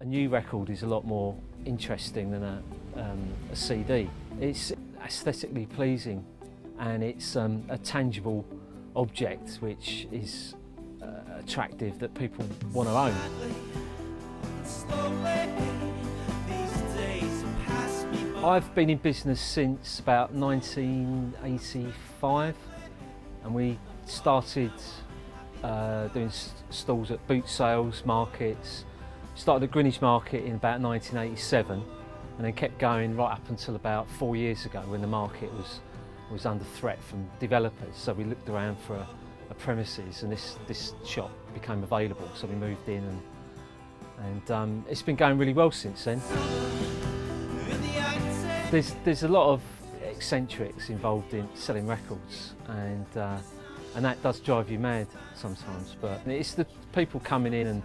A new record is a lot more interesting than a CD. It's aesthetically pleasing and it's a tangible object which is attractive that people want to own. I've been in business since about 1985 and we started doing stalls at boot sales, markets. Started at Greenwich Market in about 1987 and then kept going right up until about 4 years ago when the market was under threat from developers. So we looked around for a premises and this shop became available, so we moved in and it's been going really well since then. There's a lot of eccentrics involved in selling records and that does drive you mad sometimes, but it's the people coming in and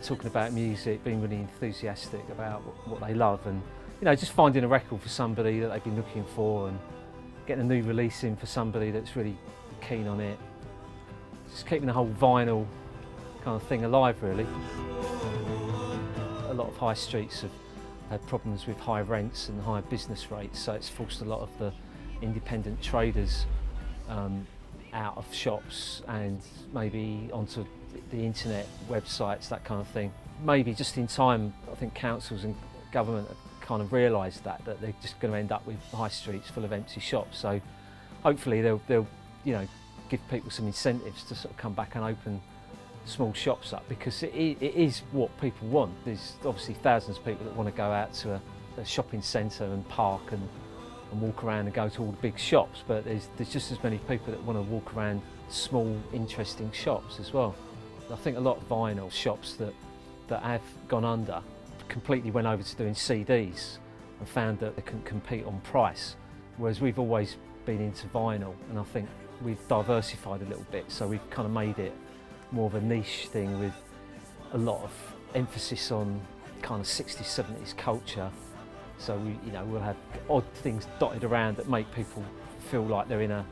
talking about music, being really enthusiastic about what they love and just finding a record for somebody that they've been looking for and getting a new release in for somebody that's really keen on it. Just keeping the whole vinyl kind of thing alive really. A lot of high streets have had problems with high rents and high business rates, so it's forced a lot of the independent traders out of shops and maybe onto the internet, websites, that kind of thing. Maybe just in time, I think councils and government have kind of realised that they're just going to end up with high streets full of empty shops. So hopefully they'll give people some incentives to sort of come back and open small shops up, because it is what people want. There's obviously thousands of people that want to go out to a shopping centre and park and walk around and go to all the big shops, but there's just as many people that want to walk around small, interesting shops as well. I think a lot of vinyl shops that have gone under completely went over to doing CDs and found that they couldn't compete on price, whereas we've always been into vinyl, and I think we've diversified a little bit, so we've kind of made it more of a niche thing with a lot of emphasis on kind of 60s, 70s culture. So we'll have odd things dotted around that make people feel like they're in a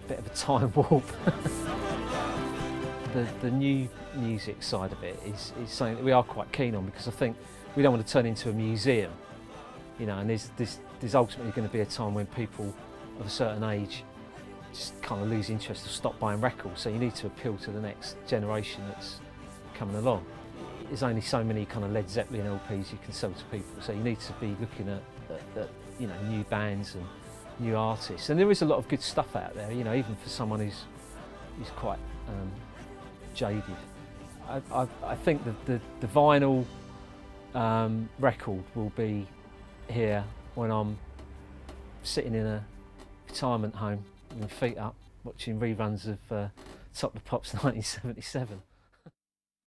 bit of a time warp. The new music side of it is something that we are quite keen on, because I think we don't want to turn into a museum, and there's ultimately going to be a time when people of a certain age just kind of lose interest or stop buying records, so you need to appeal to the next generation that's coming along. There's only so many kind of Led Zeppelin LPs you can sell to people, so you need to be looking at new bands and new artists, and there is a lot of good stuff out there, even for someone who's quite jaded. I think that the vinyl record will be here when I'm sitting in a retirement home with my feet up watching reruns of Top of the Pops 1977.